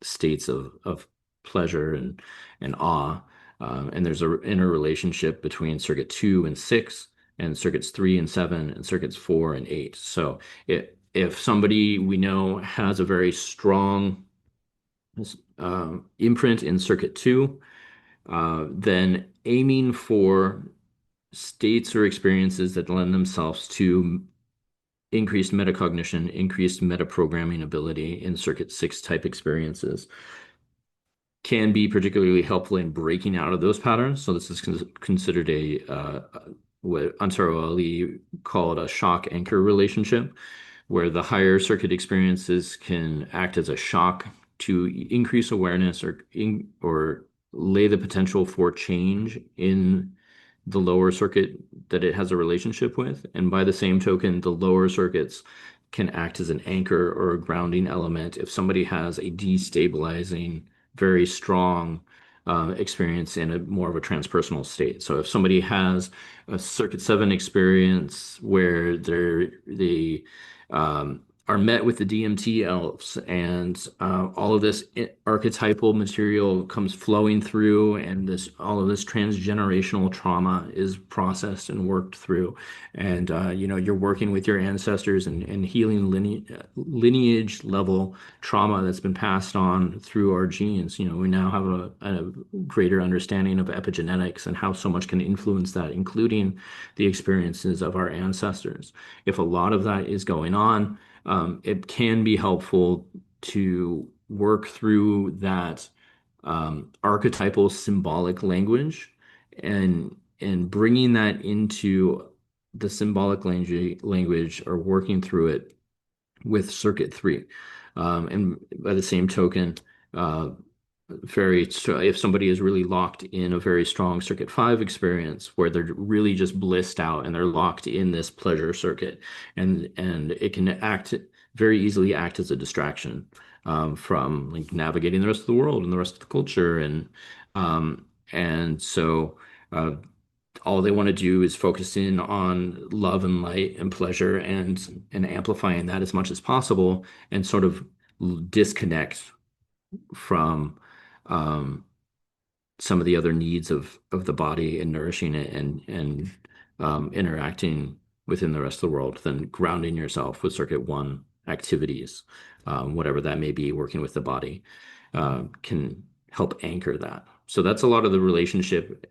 states of pleasure and awe. And there's a interrelationship between circuit two and six, and circuits three and seven, and circuits four and eight. So if somebody we know has a very strong imprint in circuit two, then aiming for states or experiences that lend themselves to increased metacognition, increased metaprogramming ability in circuit six type experiences can be particularly helpful in breaking out of those patterns. So this is considered what Ansar Ali called a shock anchor relationship, where the higher circuit experiences can act as a shock to increase awareness or lay the potential for change in the lower circuit that it has a relationship with. And by the same token, the lower circuits can act as an anchor or a grounding element if somebody has a destabilizing, very strong experience in a more of a transpersonal state. So if somebody has a circuit seven experience where they are met with the DMT elves, and all of this archetypal material comes flowing through, and all of this transgenerational trauma is processed and worked through, and you're working with your ancestors and healing lineage level trauma that's been passed on through our genes. We now have a greater understanding of epigenetics and how so much can influence that, including the experiences of our ancestors. If a lot of that is going on, it can be helpful to work through that archetypal symbolic language, and bringing that into the symbolic language, or working through it with circuit three. And by the same token, if somebody is really locked in a very strong circuit five experience where they're really just blissed out and they're locked in this pleasure circuit, and it can very easily act as a distraction from like navigating the rest of the world and the rest of the culture, and so all they want to do is focus in on love and light and pleasure, and amplifying that as much as possible, and sort of disconnect from some of the other needs of the body and nourishing it, and interacting within the rest of the world, then grounding yourself with circuit one activities, whatever that may be, working with the body, can help anchor that. So that's a lot of the relationship.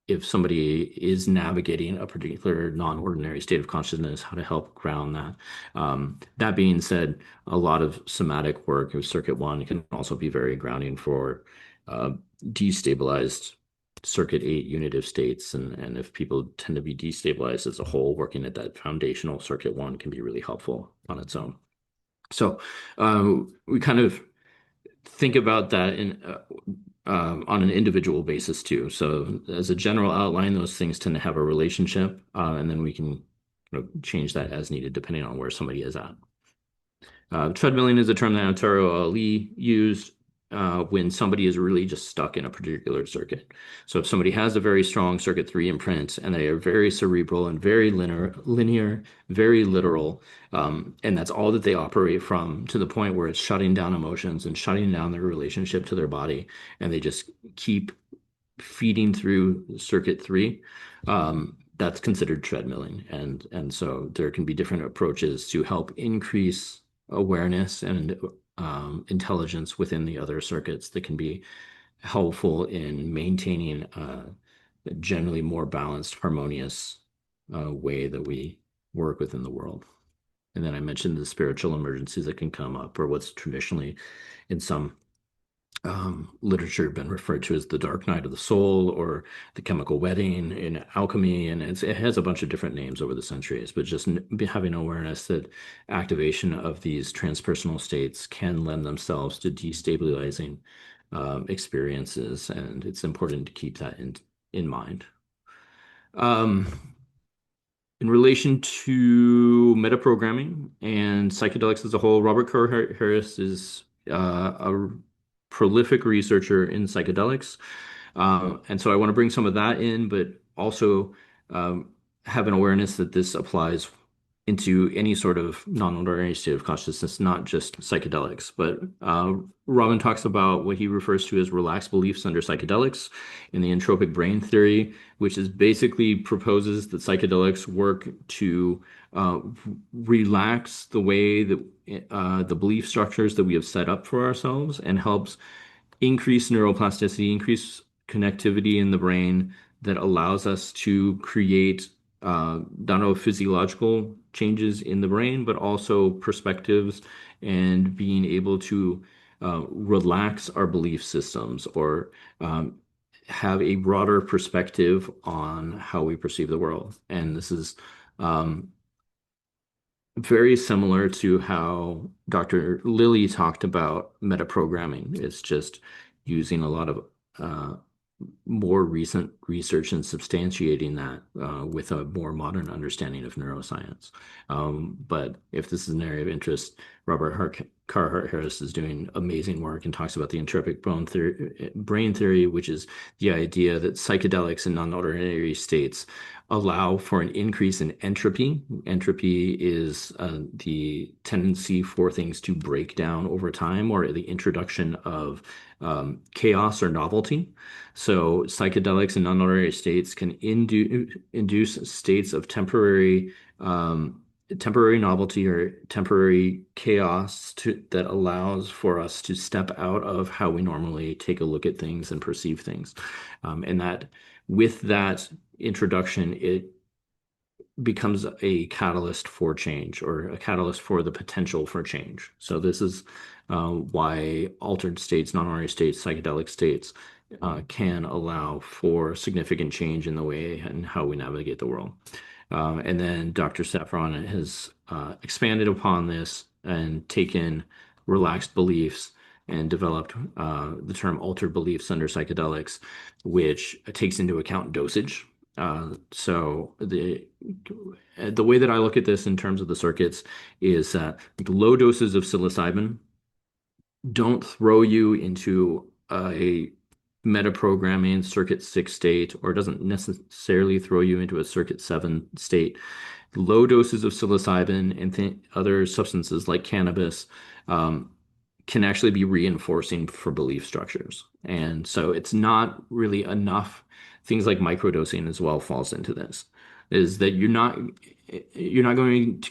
If somebody is navigating a particular non-ordinary state of consciousness, how to help ground that. That being said, a lot of somatic work with circuit one can also be very grounding for destabilized circuit eight unitive states. And if people tend to be destabilized as a whole, working at that foundational circuit one can be really helpful on its own. So we kind of think about that in on an individual basis too. So as a general outline, those things tend to have a relationship, and then we can change that as needed depending on where somebody is at. Treadmilling is a term that Antero Ali used when somebody is really just stuck in a particular circuit. So if somebody has a very strong circuit 3 imprint and they are very cerebral and very linear, very literal, and that's all that they operate from to the point where it's shutting down emotions and shutting down their relationship to their body, and they just keep feeding through circuit 3. That's considered treadmilling, and so there can be different approaches to help increase awareness and intelligence within the other circuits that can be helpful in maintaining a generally more balanced, harmonious way that we work within the world. And then I mentioned the spiritual emergencies that can come up, or what's traditionally in some literature been referred to as the dark night of the soul or the chemical wedding in alchemy. And it has a bunch of different names over the centuries, but just having awareness that activation of these transpersonal states can lend themselves to destabilizing experiences. And it's important to keep that in mind. In relation to metaprogramming and psychedelics as a whole, Robert Carr Harris is a prolific researcher in psychedelics. And so I want to bring some of that in, but also have an awareness that this applies into any sort of non-ordinary state of consciousness, not just psychedelics. But Robin talks about what he refers to as relaxed beliefs under psychedelics in the entropic brain theory, which is basically proposes that psychedelics work to relax the way that the belief structures that we have set up for ourselves and helps increase neuroplasticity, increase connectivity in the brain that allows us to create not only physiological changes in the brain, but also perspectives and being able to relax our belief systems or have a broader perspective on how we perceive the world. And this is very similar to how Dr. Lilly talked about metaprogramming. It's just using a lot of more recent research and substantiating that with a more modern understanding of neuroscience. But if this is an area of interest, Carhart Harris is doing amazing work and talks about the entropic brain theory, which is the idea that psychedelics and non-ordinary states allow for an increase in entropy. Entropy is the tendency for things to break down over time or the introduction of chaos or novelty. So psychedelics and non-ordinary states can induce states of temporary novelty or temporary chaos that allows for us to step out of how we normally take a look at things and perceive things. And that with that introduction, it becomes a catalyst for change or a catalyst for the potential for change. So this is why altered states, non-ordinary states, psychedelic states can allow for significant change in the way and how we navigate the world. And then Dr. Saffron has expanded upon this and taken relaxed beliefs and developed the term altered beliefs under psychedelics, which takes into account dosage. So the way that I look at this in terms of the circuits is that low doses of psilocybin don't throw you into a metaprogramming circuit 6 state, or doesn't necessarily throw you into a circuit 7 state. Low doses of psilocybin and other substances like cannabis can actually be reinforcing for belief structures. And so it's not really enough. Things like microdosing as well falls into this, is that you're not going to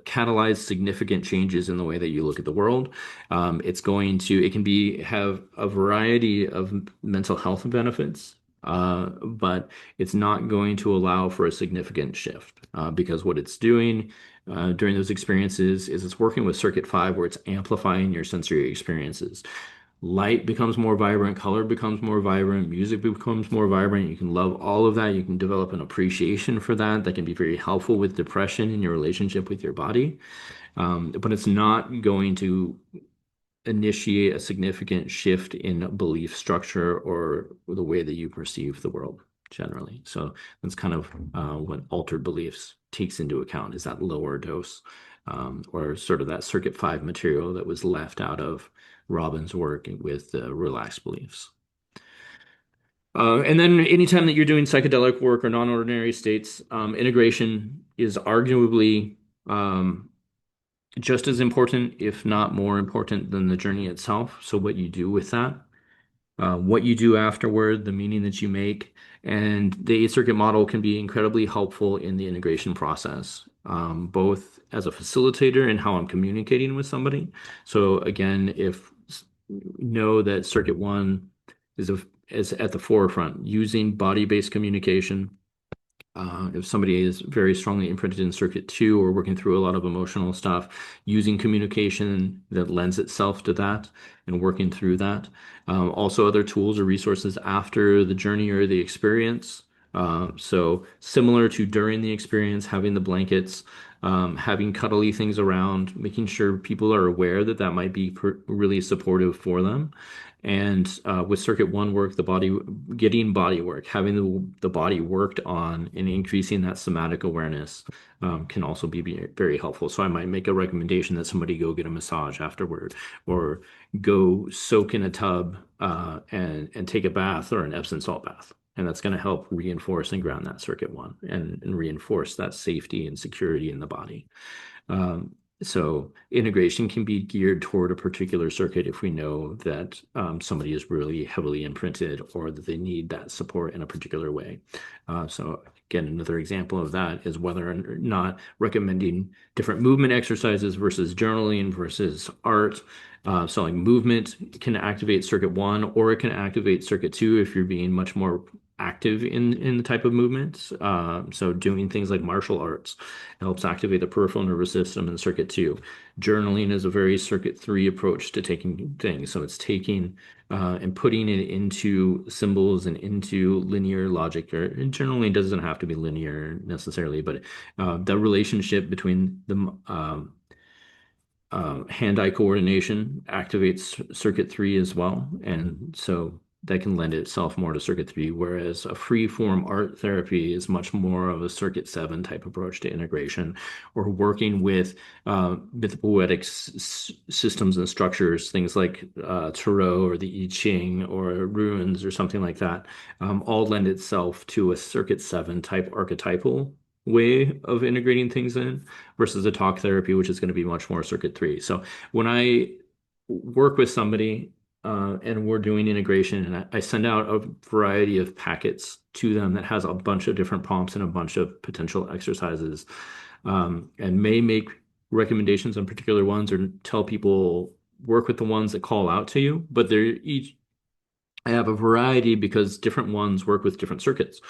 catalyze significant changes in the way that you look at the world. It can have a variety of mental health benefits, but it's not going to allow for a significant shift because what it's doing during those experiences is it's working with circuit 5 where it's amplifying your sensory experiences. Light becomes more vibrant, color becomes more vibrant, music becomes more vibrant. You can love all of that. You can develop an appreciation for that. That can be very helpful with depression in your relationship with your body. But it's not going to initiate a significant shift in belief structure or the way that you perceive the world generally. So that's kind of what altered beliefs takes into account is that lower dose or sort of that circuit 5 material that was left out of Robin's work with the relaxed beliefs. And then anytime that you're doing psychedelic work or non-ordinary states, integration is arguably just as important, if not more important than the journey itself. So what you do with that, what you do afterward, the meaning that you make, and the eight circuit model can be incredibly helpful in the integration process, both as a facilitator and how I'm communicating with somebody. So again, if know that circuit one is at the forefront, using body-based communication. If somebody is very strongly imprinted in circuit two or working through a lot of emotional stuff, using communication that lends itself to that and working through that. Also, other tools or resources after the journey or the experience. So similar to during the experience, having the blankets, having cuddly things around, making sure people are aware that that might be really supportive for them. And with circuit one work, the body, getting body work, having the body worked on and increasing that somatic awareness can also be very helpful. So I might make a recommendation that somebody go get a massage afterward or go soak in a tub and take a bath or an Epsom salt bath. And that's going to help reinforce and ground that circuit one and reinforce that safety and security in the body. So integration can be geared toward a particular circuit if we know that somebody is really heavily imprinted or that they need that support in a particular way. So again, another example of that is whether or not recommending different movement exercises versus journaling versus art. So like movement can activate circuit one or it can activate circuit two if you're being much more active in the type of movements. So doing things like martial arts helps activate the peripheral nervous system in circuit two. Journaling is a very circuit three approach to taking things. So it's taking and putting it into symbols and into linear logic. Or it generally doesn't have to be linear necessarily, but the relationship between the hand-eye coordination activates circuit three as well. And so that can lend itself more to circuit three, whereas a free-form art therapy is much more of a circuit seven type approach to integration or working with mythopoetic systems and structures, things like Tarot or the I Ching or runes or something like that, all lend itself to a circuit seven type archetypal way of integrating things in versus a talk therapy, which is going to be much more circuit three. So when I work with somebody and we're doing integration, and I send out a variety of packets to them that has a bunch of different prompts and a bunch of potential exercises, and may make recommendations on particular ones or tell people work with the ones that call out to you, but they're each I have a variety because different ones work with different circuits.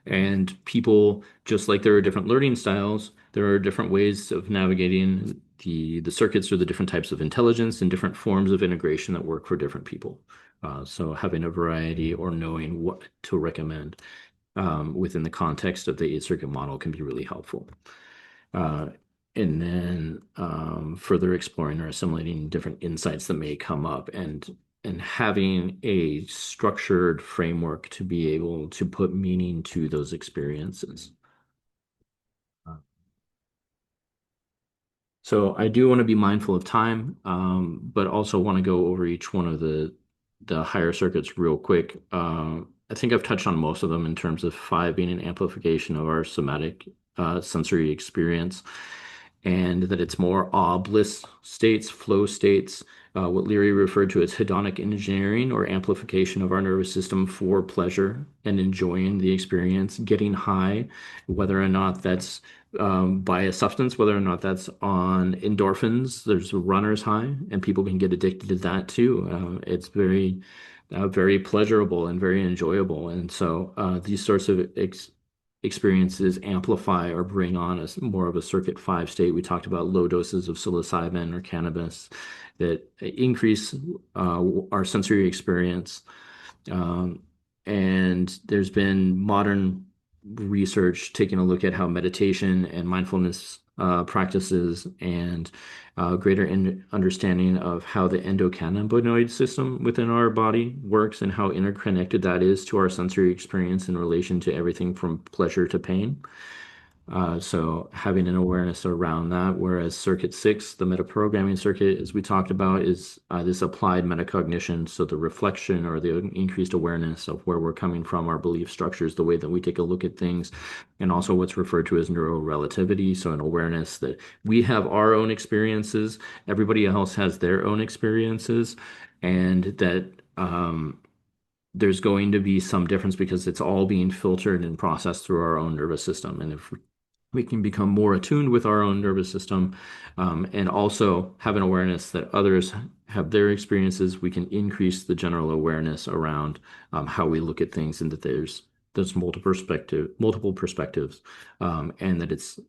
And people, just like there are different learning styles, there are different ways of navigating the circuits or the different types of intelligence and different forms of integration that work for different people. So having a variety or knowing what to recommend within the context of the eight circuit model can be really helpful. Uh, and then further exploring or assimilating different insights that may come up and having a structured framework to be able to put meaning to those experiences. So I do want to be mindful of time, but also want to go over each one of the higher circuits real quick. I think I've touched on most of them in terms of five being an amplification of our somatic sensory experience, and that it's more awe bliss states, flow states, what Leary referred to as hedonic engineering or amplification of our nervous system for pleasure and enjoying the experience, getting high, whether or not that's by a substance, whether or not that's on endorphins. There's a runner's high, and people can get addicted to that too. It's very pleasurable and very enjoyable. And so these sorts of experiences amplify or bring on more of a circuit five state. We talked about low doses of psilocybin or cannabis that increase our sensory experience. And there's been modern research taking a look at how meditation and mindfulness practices and greater understanding of how the endocannabinoid system within our body works and how interconnected that is to our sensory experience in relation to everything from pleasure to pain. So having an awareness around that, whereas circuit six, the metaprogramming circuit, as we talked about, is this applied metacognition. So the reflection or the increased awareness of where we're coming from, our belief structures, the way that we take a look at things, and also what's referred to as neurorelativity. So an awareness that we have our own experiences, everybody else has their own experiences, and that there's going to be some difference because it's all being filtered and processed through our own nervous system. And if we can become more attuned with our own nervous system, and also have an awareness that others have their experiences, we can increase the general awareness around how we look at things and that there's multiple perspectives, and that it's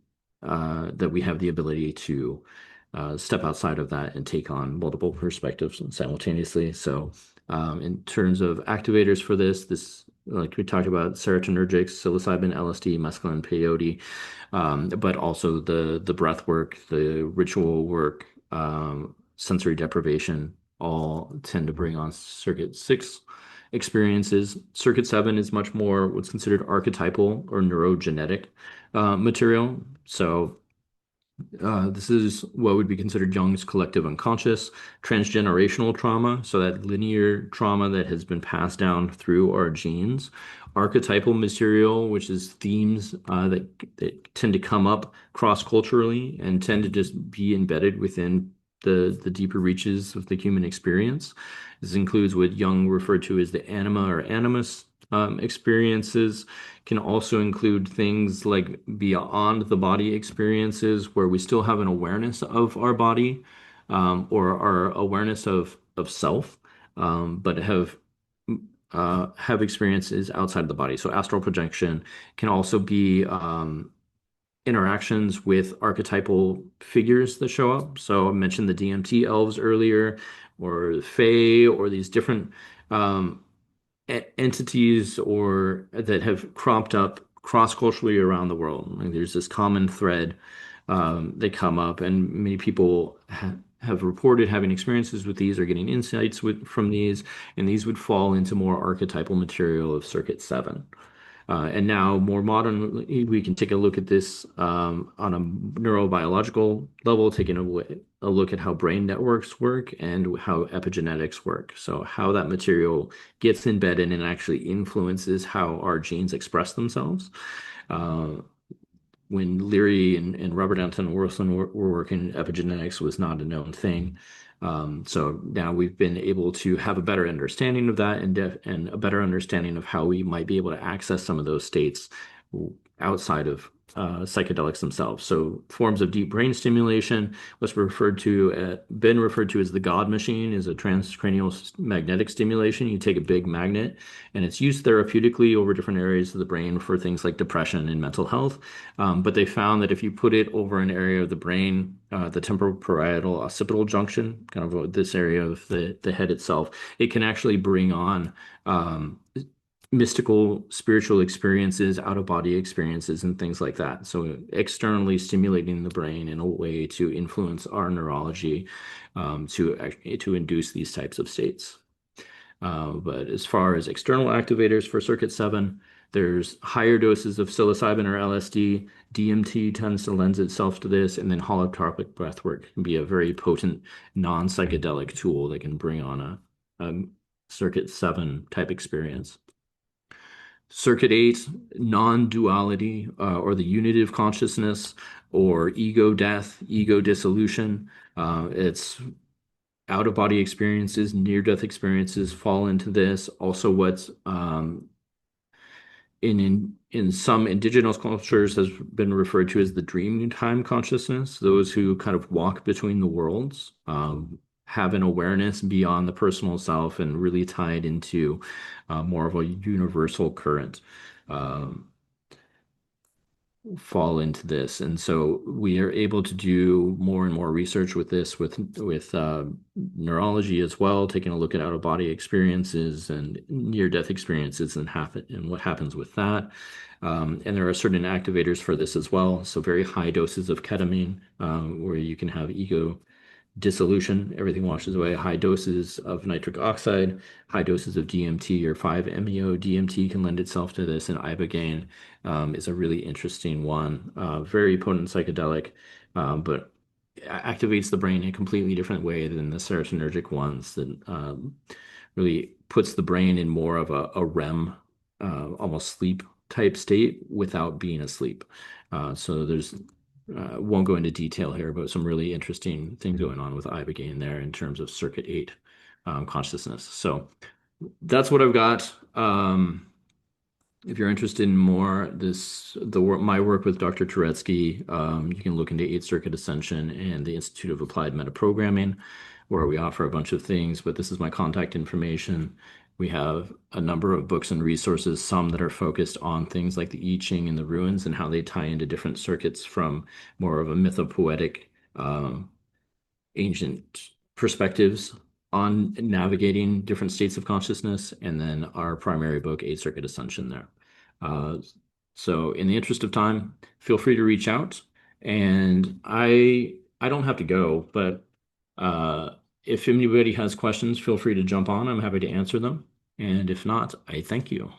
that we have the ability to step outside of that and take on multiple perspectives simultaneously. So, in terms of activators for this, like we talked about, serotonergics, psilocybin, LSD, mescaline, peyote, but also the breath work, the ritual work, sensory deprivation, all tend to bring on circuit six experiences. Circuit seven is much more what's considered archetypal or neurogenetic material. So this is what would be considered Jung's collective unconscious, transgenerational trauma, so that linear trauma that has been passed down through our genes, archetypal material, which is themes that tend to come up cross-culturally and tend to just be embedded within the deeper reaches of the human experience. This includes what Jung referred to as the anima or animus experiences, can also include things like beyond the body experiences where we still have an awareness of our body, or our awareness of self, but have experiences outside the body. So astral projection can also be interactions with archetypal figures that show up. So I mentioned the DMT elves earlier, or the Fae, or these different entities or that have cropped up cross-culturally around the world. Like there's this common thread that come up, and many people have reported having experiences with these or getting insights from these, and these would fall into more archetypal material of Circuit 7. And now, more modernly, we can take a look at this on a neurobiological level, taking a look at how brain networks work and how epigenetics work. So, how that material gets embedded and actually influences how our genes express themselves. Uh, when Leary and Robert Anton Wilson were working, epigenetics was not a known thing. So now we've been able to have a better understanding of that and a better understanding of how we might be able to access some of those states outside of psychedelics themselves. So forms of deep brain stimulation, what's been referred to as the God machine, is a transcranial magnetic stimulation. You take a big magnet, and it's used therapeutically over different areas of the brain for things like depression and mental health. But they found that if you put it over an area of the brain, the temporal parietal occipital junction, kind of this area of the head itself, it can actually bring on mystical spiritual experiences, out of body experiences, and things like that. So externally stimulating the brain in a way to influence our neurology, to induce these types of states. But as far as external activators for Circuit 7, there's higher doses of psilocybin or LSD. DMT tends to lend itself to this, and then holotropic breathwork can be a very potent non-psychedelic tool that can bring on a Circuit 7 type experience. Circuit 8, non-duality, or the unitive consciousness, or ego death, ego dissolution. It's out-of-body experiences, near-death experiences fall into this. Also, what's in some indigenous cultures has been referred to as the dream time consciousness. Those who kind of walk between the worlds, have an awareness beyond the personal self and really tied into more of a universal current. Um, fall into this. And so we are able to do more and more research with this, with neurology as well, taking a look at out-of-body experiences and near-death experiences and what happens with that. And there are certain activators for this as well. So very high doses of ketamine, where you can have ego dissolution, everything washes away. High doses of nitric oxide, high doses of DMT or 5-MeO DMT can lend itself to this, and ibogaine is a really interesting one. Very potent psychedelic, but activates the brain in a completely different way than the serotonergic ones that really puts the brain in more of a REM, almost sleep type state without being asleep. So there's won't go into detail here, but some really interesting things going on with ibogaine there in terms of circuit 8 consciousness. So that's what I've got. If you're interested in more, my work with Dr. Turetsky, you can look into 8 Circuit Ascension and the Institute of Applied Metaprogramming, where we offer a bunch of things, but this is my contact information. We have a number of books and resources, some that are focused on things like the I Ching and the ruins and how they tie into different circuits from more of a mythopoetic, ancient perspectives on navigating different states of consciousness, and then our primary book, 8 Circuit Ascension there. Uh, so in the interest of time, feel free to reach out. And I don't have to go, but if anybody has questions, feel free to jump on. I'm happy to answer them. And if not, I thank you.